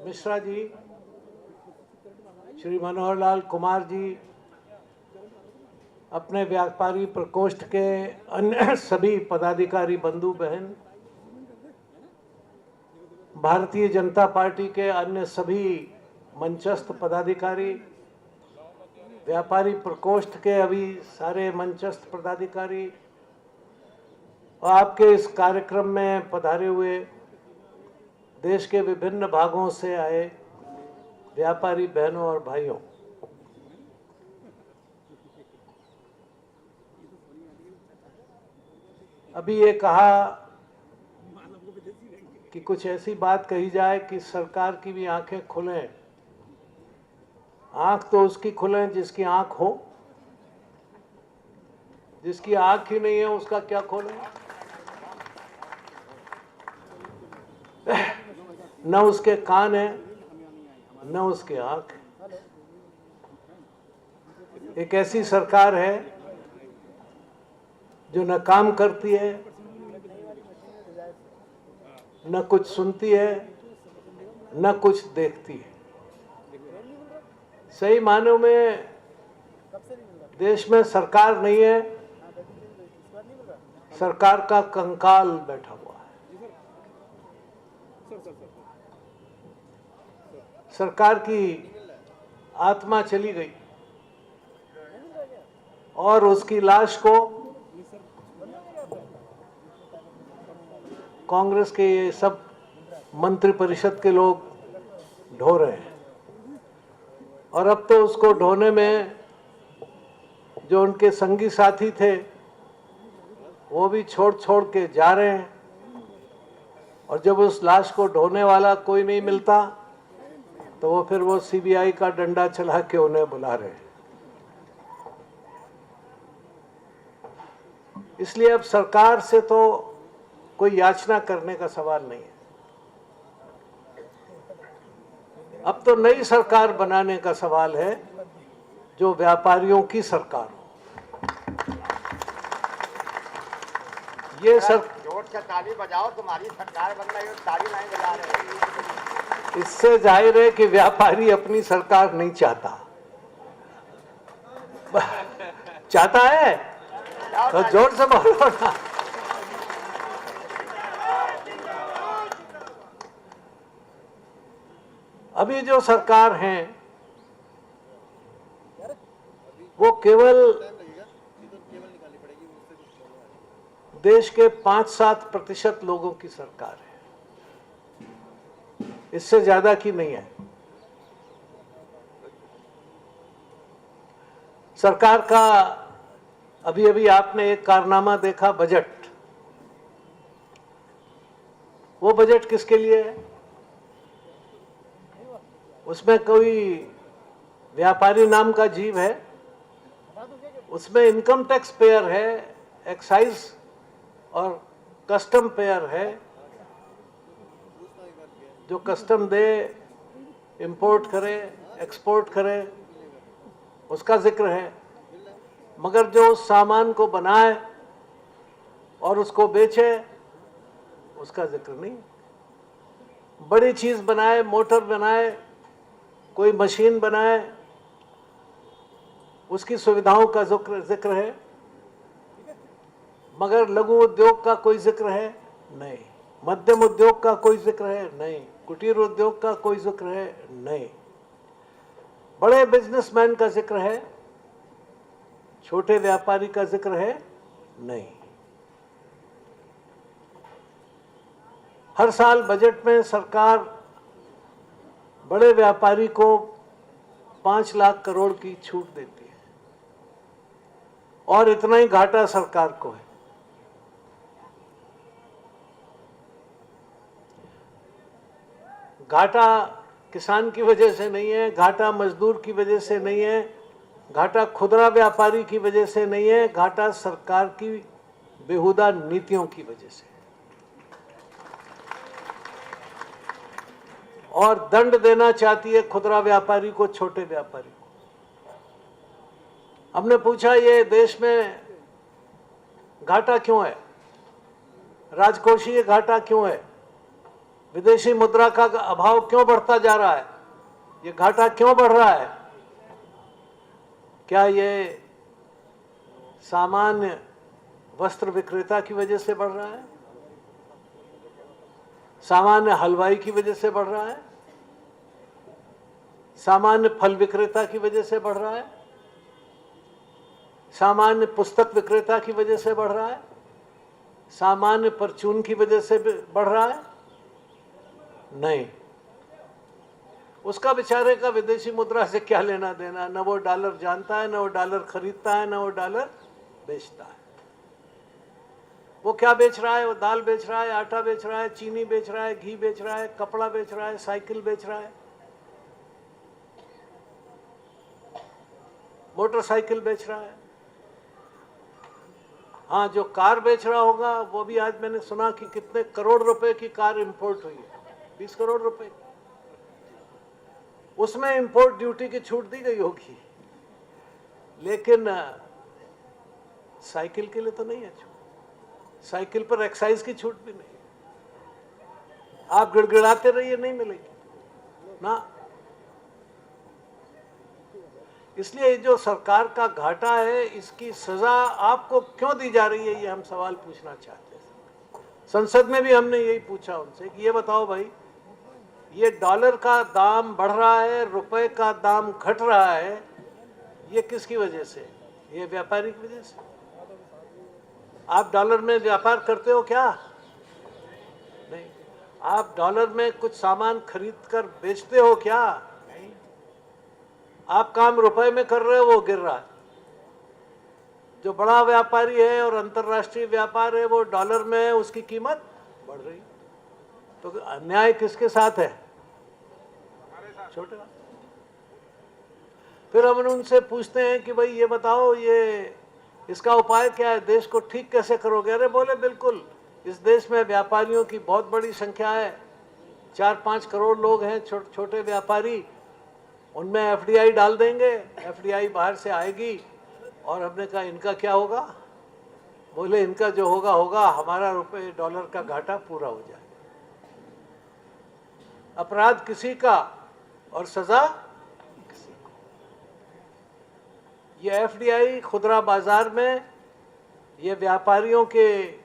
मिश्रा जी, श्री मनोहर लाल कुमार जी, अपने व्यापारी प्रकोष्ठ के अन्य सभी पदाधिकारी बंधु बहन, भारतीय जनता पार्टी के अन्य सभी मंचस्थ पदाधिकारी, व्यापारी प्रकोष्ठ के अभी सारे मंचस्थ पदाधिकारी और आपके इस कार्यक्रम में पधारे हुए देश के विभिन्न भागों से आए व्यापारी बहनों और भाइयों, अभी ये कहा कि कुछ ऐसी बात कही जाए कि सरकार की भी आंखें खुलें। आंख तो उसकी खुलें जिसकी आंख हो, जिसकी आंख ही नहीं है उसका क्या खोलें। न उसके कान है न उसकी आंख है। एक ऐसी सरकार है जो न काम करती है, न कुछ सुनती है, न कुछ देखती है। सही मायनों में देश में सरकार नहीं है, सरकार का कंकाल बैठा हुआ है। सरकार की आत्मा चली गई और उसकी लाश को कांग्रेस के ये सब मंत्री परिषद के लोग ढो रहे हैं। और अब तो उसको ढोने में जो उनके संगी साथी थे वो भी छोड़ छोड़ के जा रहे हैं। और जब उस लाश को ढोने वाला कोई नहीं मिलता तो वो फिर वो सीबीआई का डंडा चला के उन्हें बुला रहे हैं। इसलिए अब सरकार से तो कोई याचना करने का सवाल नहीं है। अब तो नई सरकार बनाने का सवाल है जो व्यापारियों की सरकार हो। ये सर जोर से ताली बजाओ, तुम्हारी सरकार बन रही हो, ताली नहीं बजा रहे। इससे जाहिर है कि व्यापारी अपनी सरकार नहीं चाहता। चाहता है तो जोर से बोलो ना। अभी जो सरकार है वो केवल देश के 5-7% लोगों की सरकार है, इससे ज्यादा की नहीं है। सरकार का अभी अभी आपने एक कारनामा देखा, बजट। वो बजट किसके लिए है? उसमें कोई व्यापारी नाम का जीव है? उसमें इनकम टैक्स पेयर है, एक्साइज और कस्टम पेयर है। जो कस्टम दे, इंपोर्ट करे, एक्सपोर्ट करे, उसका जिक्र है। मगर जो उस सामान को बनाए और उसको बेचे, उसका जिक्र नहीं। बड़ी चीज बनाए, मोटर बनाए, कोई मशीन बनाए, उसकी सुविधाओं का जिक्र है। मगर लघु उद्योग का कोई जिक्र है? नहीं। मध्यम उद्योग का कोई जिक्र है? नहीं। कुटीर उद्योग का कोई जिक्र है? नहीं। बड़े बिजनेसमैन का जिक्र है? छोटे व्यापारी का जिक्र है? नहीं। हर साल बजट में सरकार बड़े व्यापारी को 5 लाख करोड़ की छूट देती है और इतना ही घाटा सरकार को है। घाटा किसान की वजह से नहीं है, घाटा मजदूर की वजह से नहीं है, घाटा खुदरा व्यापारी की वजह से नहीं है, घाटा सरकार की बेहुदा नीतियों की वजह से। और दंड देना चाहती है खुदरा व्यापारी को, छोटे व्यापारी को। हमने पूछा ये देश में घाटा क्यों है, राजकोषीय घाटा क्यों है, विदेशी मुद्रा का अभाव क्यों बढ़ता जा रहा है, ये घाटा क्यों बढ़ रहा है? क्या ये सामान्य वस्त्र विक्रेता की वजह से बढ़ रहा है? सामान्य हलवाई की वजह से बढ़ रहा है? सामान्य फल विक्रेता की वजह से बढ़ रहा है? सामान्य पुस्तक विक्रेता की वजह से बढ़ रहा है? सामान्य परचून की वजह से बढ़ रहा है? नहीं। उसका बेचारे का विदेशी मुद्रा से क्या लेना देना? न वो डॉलर जानता है, न वो डॉलर खरीदता है, न वो डॉलर बेचता है। वो क्या बेच रहा है? वो दाल बेच रहा है, आटा बेच रहा है, चीनी बेच रहा है, घी बेच रहा है, कपड़ा बेच रहा है, साइकिल बेच रहा है, मोटरसाइकिल बेच रहा है। हाँ, जो कार बेच रहा होगा वो भी आज मैंने सुना कि कितने करोड़ रुपए की कार इंपोर्ट हुई है, 20 करोड़ रुपए। उसमें इंपोर्ट ड्यूटी की छूट दी गई होगी, लेकिन साइकिल के लिए तो नहीं है छूट। साइकिल पर एक्साइज की छूट भी नहीं। आप गिड़गिड़ाते रहिए, नहीं मिलेगी ना। इसलिए जो सरकार का घाटा है, इसकी सजा आपको क्यों दी जा रही है, ये हम सवाल पूछना चाहते हैं। संसद में भी हमने यही पूछा उनसे कि ये बताओ भाई, ये डॉलर का दाम बढ़ रहा है, रुपए का दाम घट रहा है, ये किसकी वजह से? ये व्यापारी की वजह से। आप डॉलर में व्यापार करते हो क्या? नहीं। आप डॉलर में कुछ सामान खरीद कर बेचते हो क्या? नहीं। आप काम रुपए में कर रहे हो, वो गिर रहा है। जो बड़ा व्यापारी है और अंतर्राष्ट्रीय व्यापार है वो डॉलर में है, उसकी कीमत बढ़ रही। तो अन्याय किसके साथ है? छोटे। फिर हम उनसे पूछते हैं कि भाई ये बताओ, ये इसका उपाय क्या है, देश को ठीक कैसे करोगे? अरे बोले बिल्कुल, इस देश में व्यापारियों की बहुत बड़ी संख्या है, 4-5 करोड़ लोग हैं, छोटे व्यापारी, उनमें एफडीआई डाल देंगे, एफडीआई बाहर से आएगी। और हमने कहा इनका क्या होगा? बोले इनका जो होगा होगा, हमारा रुपए डॉलर का घाटा पूरा हो जाएगा। अपराध किसी का और सजा किसी को। ये एफडीआई खुदरा बाजार में ये व्यापारियों के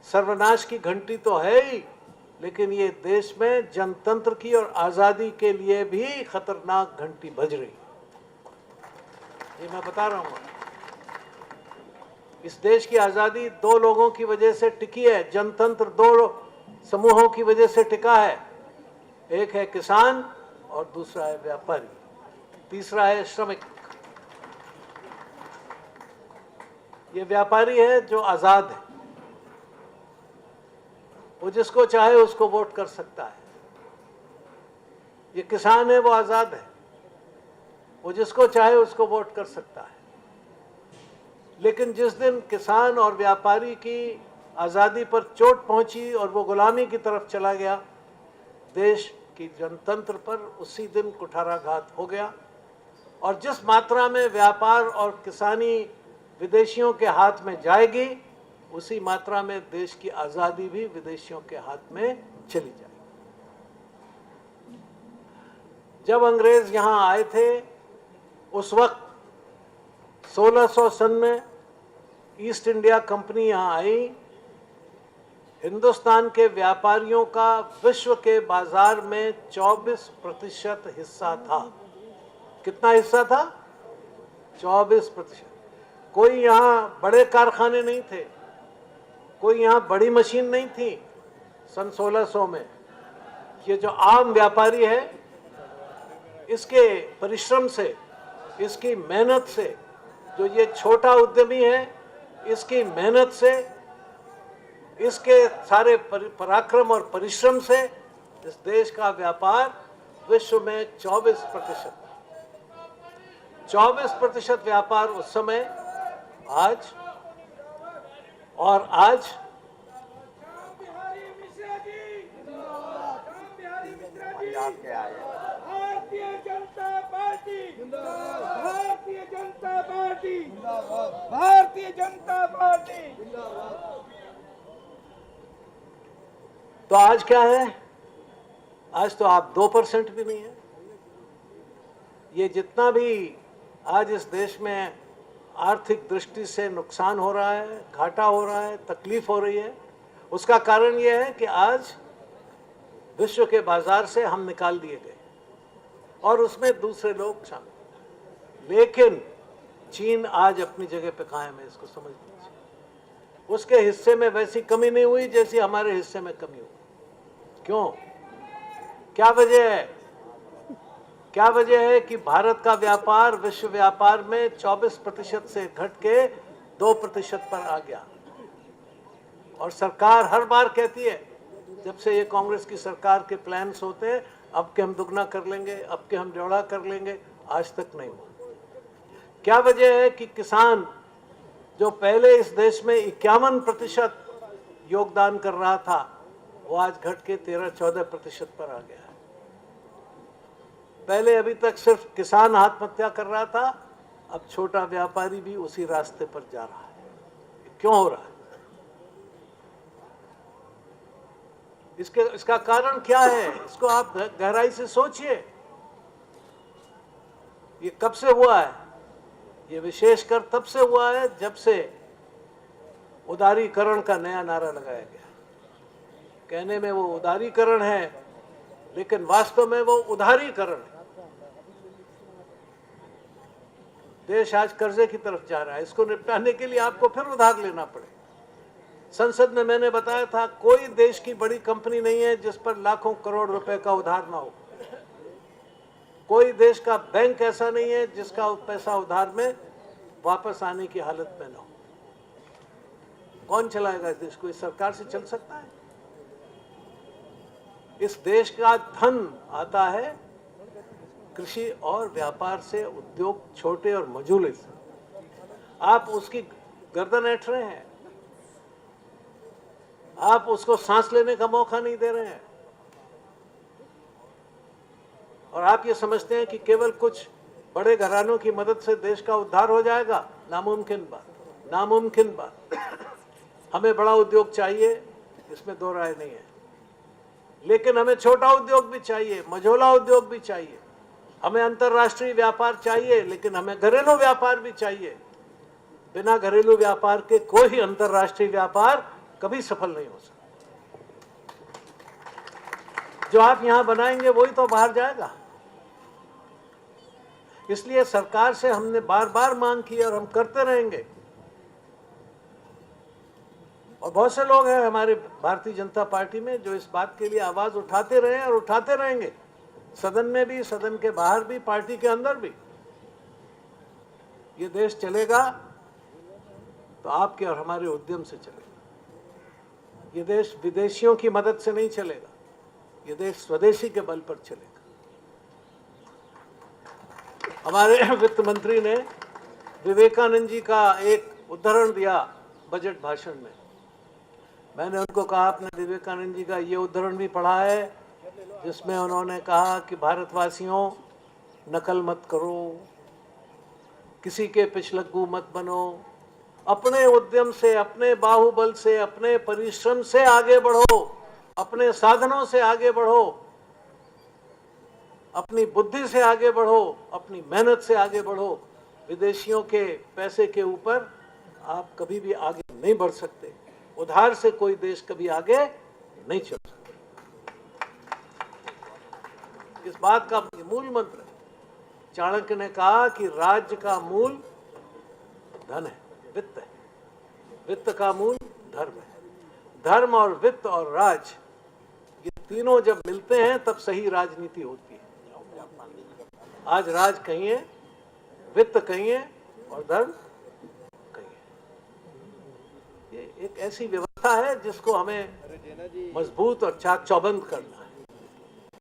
सर्वनाश की घंटी तो है ही, लेकिन ये देश में जनतंत्र की और आज़ादी के लिए भी खतरनाक घंटी बज रही है। ये मैं बता रहा हूँ। इस देश की आज़ादी 2 लोगों की वजह से टिकी है, जनतंत्र 2 समूहों की वजह से टिका है। एक है किसान और दूसरा है व्यापारी, तीसरा है श्रमिक। ये व्यापारी है जो आज़ाद है, वो जिसको चाहे उसको वोट कर सकता है। ये किसान है, वो आज़ाद है, वो जिसको चाहे उसको वोट कर सकता है। लेकिन जिस दिन किसान और व्यापारी की आज़ादी पर चोट पहुंची और वो गुलामी की तरफ चला गया, देश की जनतंत्र पर उसी दिन कुठाराघात हो गया। और जिस मात्रा में व्यापार और किसानी विदेशियों के हाथ में जाएगी, उसी मात्रा में देश की आज़ादी भी विदेशियों के हाथ में चली जाएगी। जब अंग्रेज यहाँ आए थे, उस वक्त 1600 सन में ईस्ट इंडिया कंपनी यहाँ आई। हिंदुस्तान के व्यापारियों का विश्व के बाजार में 24% हिस्सा था। कितना हिस्सा था? 24%। कोई यहाँ बड़े कारखाने नहीं थे, कोई यहाँ बड़ी मशीन नहीं थी सन 1600 में। ये जो आम व्यापारी है, इसके परिश्रम से, इसकी मेहनत से, जो ये छोटा उद्यमी है, इसकी मेहनत से, इसके सारे पराक्रम और परिश्रम से इस देश का व्यापार विश्व में 24% व्यापार उस समय, आज और आज Bharatiya Janata party, Bharatiya Janata party, Bharatiya Janata party. तो आज क्या है? आज तो आप 2% भी नहीं है। ये जितना भी आज इस देश में आर्थिक दृष्टि से नुकसान हो रहा है, घाटा हो रहा है, तकलीफ हो रही है, उसका कारण यह है कि आज विश्व के बाजार से हम निकाल दिए गए और उसमें दूसरे लोग शामिल। लेकिन चीन आज अपनी जगह पे कायम है, इसको समझ लीजिए। उसके हिस्से में वैसी कमी नहीं हुई जैसी हमारे हिस्से में कमी हुई। क्यों? क्या वजह है? क्या वजह है कि भारत का व्यापार विश्व व्यापार में 24% से घट के 2% पर आ गया। और सरकार हर बार कहती है, जब से ये कांग्रेस की सरकार के प्लान्स होते हैं, अब के हम दुगना कर लेंगे, अब के हम चौड़ा कर लेंगे, आज तक नहीं हुआ। क्या वजह है कि किसान जो पहले इस देश में 51% योगदान कर रहा था, वो आज घट के 13-14% पर आ गया है। पहले अभी तक सिर्फ किसान आत्महत्या कर रहा था, अब छोटा व्यापारी भी उसी रास्ते पर जा रहा है। क्यों हो रहा है? इसका कारण क्या है? इसको आप गहराई से सोचिए। ये कब से हुआ है? ये विशेषकर तब से हुआ है जब से उदारीकरण का नया नारा लगाया गया। कहने में वो उदारीकरण है, लेकिन वास्तव में वो उधारीकरण है। देश आज कर्जे की तरफ जा रहा है। इसको निपटाने के लिए आपको फिर उधार लेना पड़े। संसद में मैंने बताया था, कोई देश की बड़ी कंपनी नहीं है जिस पर लाखों करोड़ रुपए का उधार ना हो। कोई देश का बैंक ऐसा नहीं है जिसका पैसा उधार में वापस आने की हालत में ना हो। कौन चलाएगा इस देश को? इस सरकार से चल सकता है? इस देश का धन आता है कृषि और व्यापार से, उद्योग छोटे और मझोले से। आप उसकी गर्दन ऐंठ रहे हैं, आप उसको सांस लेने का मौका नहीं दे रहे हैं। और आप ये समझते हैं कि केवल कुछ बड़े घरानों की मदद से देश का उद्धार हो जाएगा। नामुमकिन बात, नामुमकिन बात। हमें बड़ा उद्योग चाहिए, इसमें दो राय नहीं है, लेकिन हमें छोटा उद्योग भी चाहिए, मझोला उद्योग भी चाहिए। हमें अंतर्राष्ट्रीय व्यापार चाहिए, लेकिन हमें घरेलू व्यापार भी चाहिए। बिना घरेलू व्यापार के कोई अंतर्राष्ट्रीय व्यापार कभी सफल नहीं हो सकता। जो आप यहां बनाएंगे वही तो बाहर जाएगा। इसलिए सरकार से हमने बार बार मांग की और हम करते रहेंगे। और बहुत से लोग हैं हमारे भारतीय जनता पार्टी में जो इस बात के लिए आवाज उठाते रहे और उठाते रहेंगे, सदन में भी, सदन के बाहर भी, पार्टी के अंदर भी। ये देश चलेगा तो आपके और हमारे उद्यम से चलेगा। ये देश विदेशियों की मदद से नहीं चलेगा, ये देश स्वदेशी के बल पर चलेगा। हमारे वित्त मंत्री ने विवेकानंद जी का एक उदाहरण दिया बजट भाषण में। मैंने उनको कहा, आपने विवेकानंद जी का ये उदाहरण भी पढ़ा है जिसमें उन्होंने कहा कि भारतवासियों, नकल मत करो, किसी के पिछलग्गू मत बनो, अपने उद्यम से, अपने बाहुबल से, अपने परिश्रम से आगे बढ़ो, अपने साधनों से आगे बढ़ो, अपनी बुद्धि से आगे बढ़ो, अपनी मेहनत से आगे बढ़ो। विदेशियों के पैसे के ऊपर आप कभी भी आगे नहीं बढ़ सकते। उधार से कोई देश कभी आगे नहीं चल सकता। इस बात का मूल मंत्र है। चाणक्य ने कहा कि राज्य का मूल धन है, वित्त है। वित्त का मूल धर्म है। धर्म और वित्त और राज, ये तीनों जब मिलते हैं तब सही राजनीति होती है। आज राज कहीं है, वित्त कहीं है और धर्म कहीं है। ये एक ऐसी व्यवस्था है जिसको हमें मजबूत और चाक चौबंद करना है।